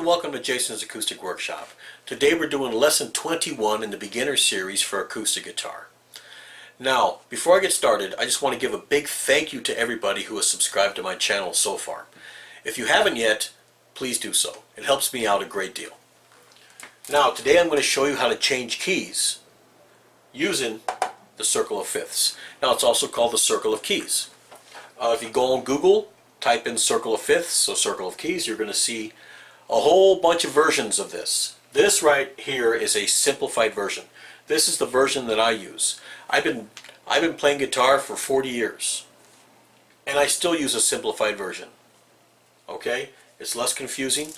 and welcome to Jason's Acoustic Workshop. Today we're doing lesson 21 in the beginner series for acoustic guitar. Now, before I get started, I just want to give a big thank you to everybody who has subscribed to my channel so far. If you haven't yet, please do so. It helps me out a great deal. Now, today I'm going to show you how to change keys using the circle of fifths. Now, it's also called the circle of keys. If you go on Google, type in circle of fifths, or circle of keys, you're going to see a whole bunch of versions of this. This right here is a simplified version. This is the version that I use. I've been playing guitar for 40 years, and I still use a simplified version. Okay, it's less confusing.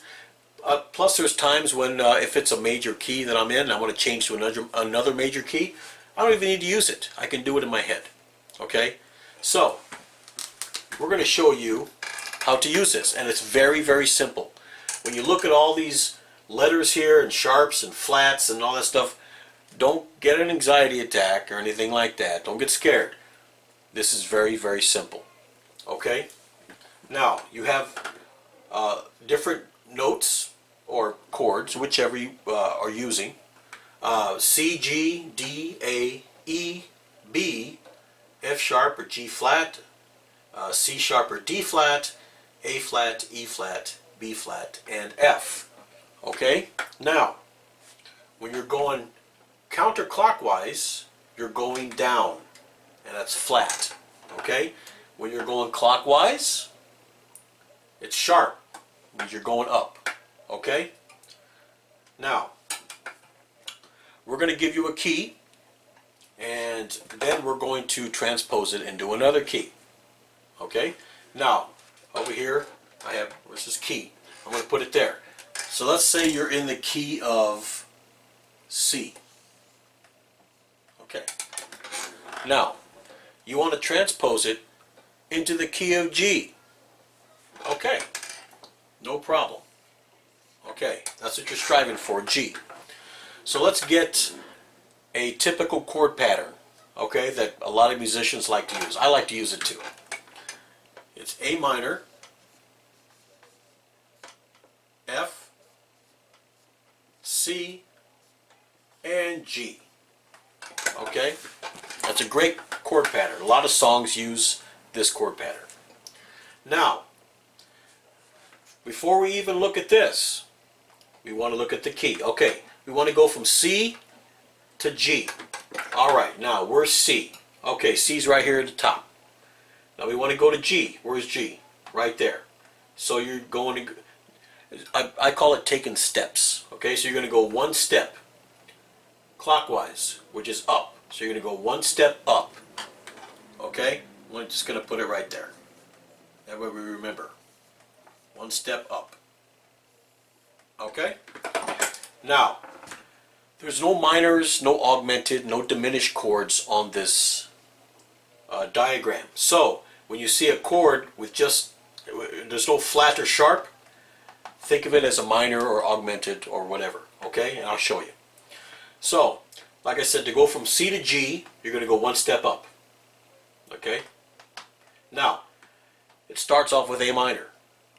Plus, there's times when if it's a major key that I'm in, and I want to change to another major key, I don't even need to use it. I can do it in my head. Okay, so we're going to show you how to use this, and it's very, very simple. When you look at all these letters here and sharps and flats and all that stuff, don't get an anxiety attack or anything like that. Don't get scared. This is very, very simple. Okay? Now, you have different notes or chords, whichever you are using. C, G, D, A, E, B, F sharp or G flat, C sharp or D flat, A flat, E flat, B flat, and F. Okay? Now, when you're going counterclockwise, you're going down, and that's flat. Okay? When you're going clockwise, it's sharp, means you're going up. Okay? Now, we're going to give you a key, and then we're going to transpose it into another key. Okay? Now, over here, I have, where's this key? I'm going to put it there. So let's say you're in the key of C. Okay. Now, you want to transpose it into the key of G. Okay. No problem. Okay, that's what you're striving for, G. So let's get a typical chord pattern, okay, that a lot of musicians like to use. I like to use it too. It's A minor, F, C, and G. Okay? That's a great chord pattern. A lot of songs use this chord pattern. Now, before we even look at this, we want to look at the key. Okay, we want to go from C to G. Alright, now where's C? Okay, C's right here at the top. Now we want to go to G. Where's G? Right there. So you're going to, I call it taking steps. Okay, so you're going to go one step clockwise, which is up. So you're going to go one step up. Okay, I'm just going to put it right there. That way we remember. One step up. Okay? Now, there's no minors, no augmented, no diminished chords on this diagram. So, when you see a chord with just, there's no flat or sharp, think of it as a minor or augmented or whatever. Okay? And I'll show you. So, like I said, to go from C to G, you're going to go one step up. Okay? Now, it starts off with A minor.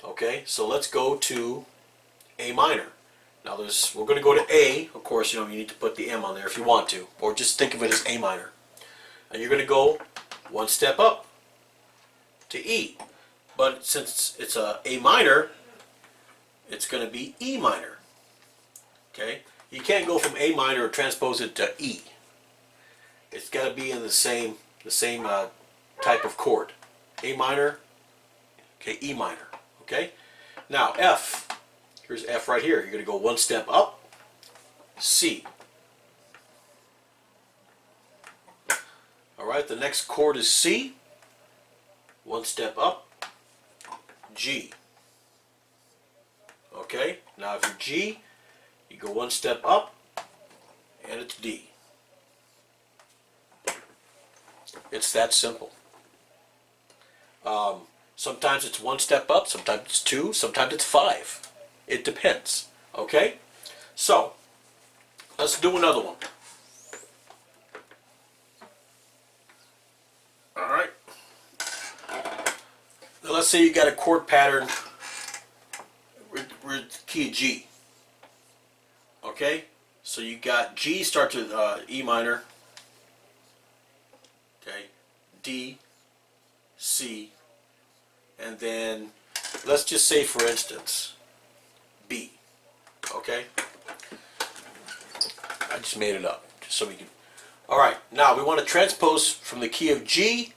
Okay? So let's go to A minor. Now we're going to go to A. Of course, you need to put the M on there if you want to, or just think of it as A minor. And you're going to go one step up to E. But since it's a A minor, it's going to be E minor. Okay? You can't go from A minor and transpose it to E. It's got to be in the same type of chord. A minor, okay, E minor. Okay? Now F. Here's F right here. You're going to go one step up, C. Alright, the next chord is C. One step up, G. Okay, now if you're G, you go one step up, and it's D. It's that simple. Sometimes it's one step up, sometimes it's two, sometimes it's five. It depends. Okay? So, let's do another one. Alright. Now let's say you got a chord pattern with key of G. Okay, so you got G starts with E minor, okay, D, C, and then let's just say, for instance, B. Okay, I just made it up just so we can. All right, now we want to transpose from the key of G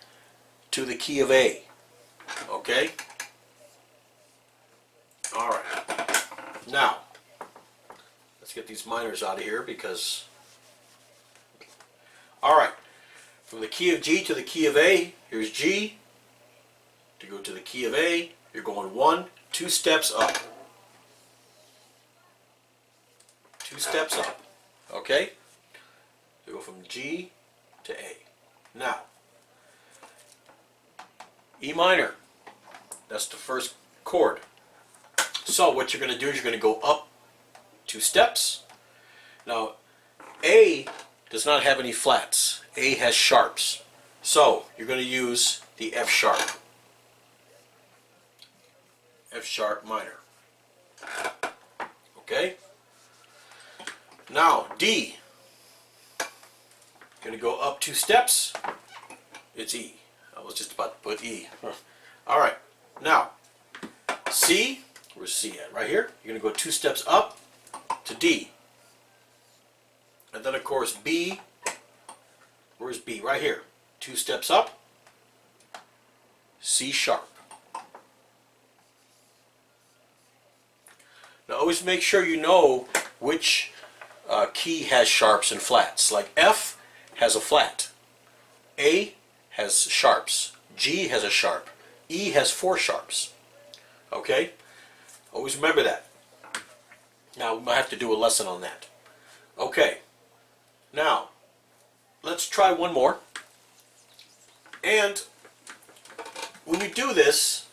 to the key of A. Okay. All right. Now let's get these minors out of here because. All right. From the key of G to the key of A, here's G. To go to the key of A, you're going 1, 2 steps up. 2 steps up. Okay? You go from G to A. Now, E minor. That's the first chord. So what you're going to do is you're going to go up 2 steps. Now, A does not have any flats. A has sharps. So you're going to use the F sharp. F sharp minor. Okay? Now, D. You're going to go up 2 steps. It's E. I was just about to put E. All right. Now, C. Where's C at? Right here. You're going to go 2 steps up to D. And then, of course, B. Where's B? Right here. 2 steps up. C sharp. Now, always make sure you know which key has sharps and flats. Like F has a flat. A has sharps. G has a sharp. E has 4 sharps. Okay? Always remember that. Now, we might have to do a lesson on that. Okay. Now, let's try one more. And when you do this,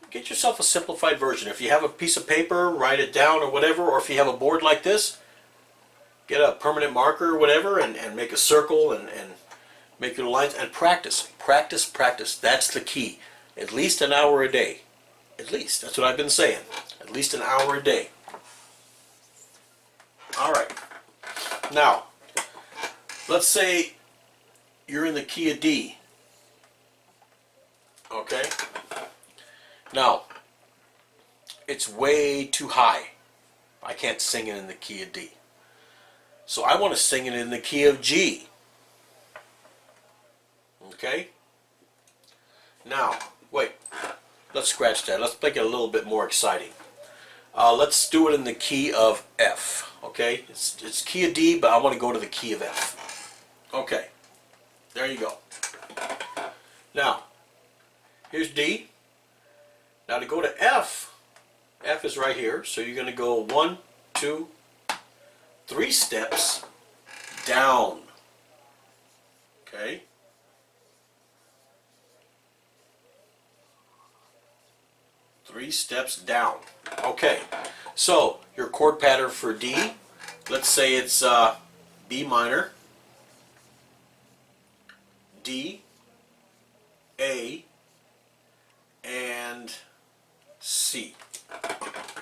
get yourself a simplified version. If you have a piece of paper, write it down or whatever, or if you have a board like this, get a permanent marker or whatever and make a circle and make your lines and practice. Practice, practice. That's the key. At least an hour a day. At least. That's what I've been saying. At least an hour a day. All right. Now, let's say you're in the key of D. Okay? Now, it's way too high. I can't sing it in the key of D. So I want to sing it in the key of G. Okay? Now, wait. Let's scratch that. Let's make it a little bit more exciting. Let's do it in the key of F. Okay? It's key of D, but I want to go to the key of F. Okay. There you go. Now, here's D. Now to go to F, F is right here, so you're going to go 1, 2, 3 steps down. Okay? Three steps down. Okay, so your chord pattern for D, let's say it's B minor, D, A, and C.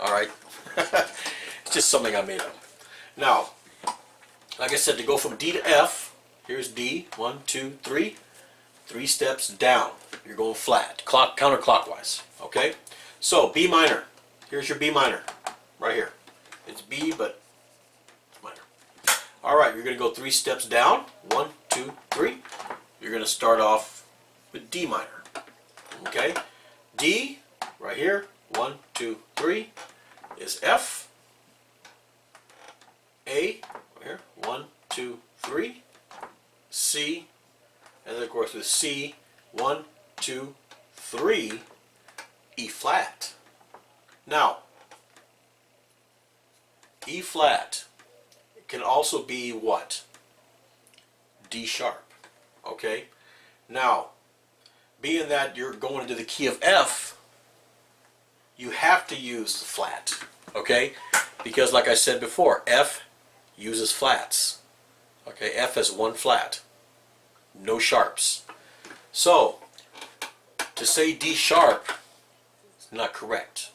All right, it's just something I made up. Now, like I said, to go from D to F, here's D, 1, 2, 3, 3 steps down. You're going flat, counterclockwise. Okay, so B minor. Here's your B minor, right here. It's B, but it's minor. All right, you're going to go 3 steps down. 1, 2, 3. You're going to start off with D minor. Okay, D, right here. 1, 2, 3 is F. A, right here. 1, 2, 3. C, and then of course with C, 1, 2, 3. E flat. Now, E flat can also be what? D sharp. Okay? Now, being that you're going into the key of F, you have to use the flat. Okay? Because like I said before, F uses flats. Okay? F has 1 flat. No sharps. So, to say D sharp is not correct.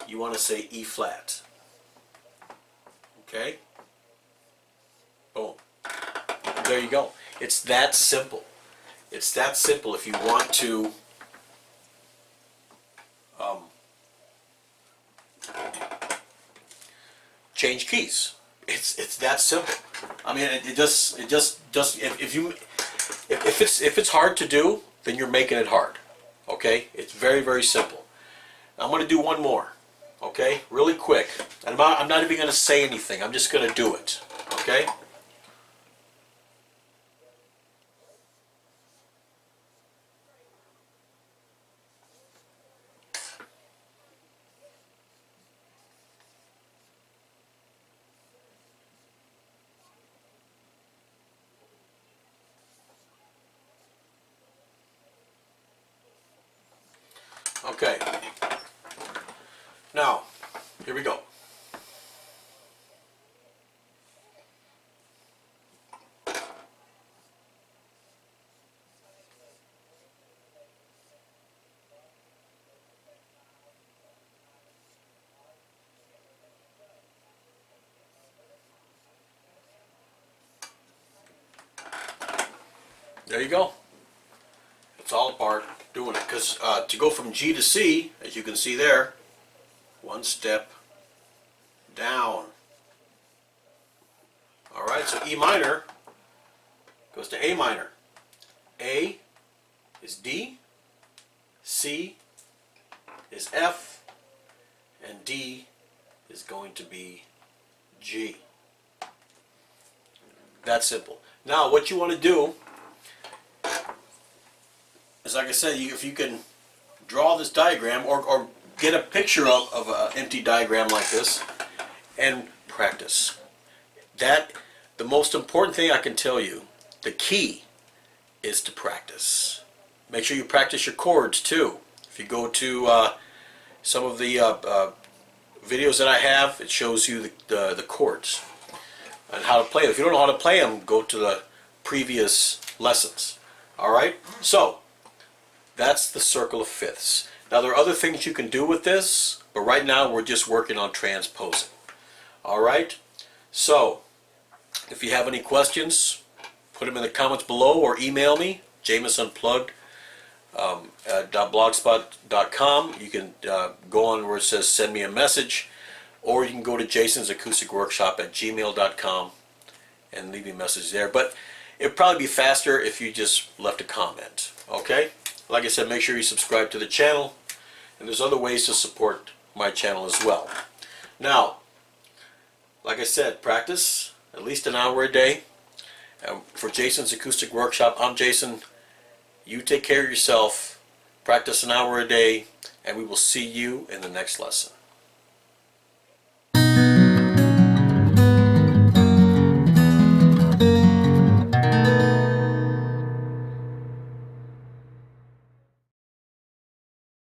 you want to say E flat. Okay? Boom. There you go. It's that simple. It's that simple if you want to change keys. It's that simple. I mean, it just if it's hard to do, then you're making it hard. Okay? It's very, very simple. I'm going to do one more. Okay? Really quick. And I'm not even going to say anything. I'm just going to do it. Okay? Okay. Now, here we go. There you go. It's all about doing it, because to go from G to C, as you can see there, one step down. Alright, so E minor goes to A minor. A is D, C is F, and D is going to be G. That simple. Now what you want to do is, like I said, if you can draw this diagram or get a picture of an empty diagram like this and practice. The most important thing I can tell you, the key is to practice. Make sure you practice your chords too. If you go to some of the videos that I have, it shows you the chords and how to play them. If you don't know how to play them, go to the previous lessons. Alright? So, that's the circle of fifths. Now there are other things you can do with this, but right now we're just working on transposing. Alright? So, if you have any questions, put them in the comments below or email me, jamesunplugged.blogspot.com. You can go on where it says send me a message, or you can go to jasonsacousticworkshop@gmail.com and leave me a message there. But it'd probably be faster if you just left a comment. Okay? Like I said, make sure you subscribe to the channel, and there's other ways to support my channel as well. Now, like I said, practice at least an hour a day. For Jason's Acoustic Workshop, I'm Jason. You take care of yourself, practice an hour a day, and we will see you in the next lesson.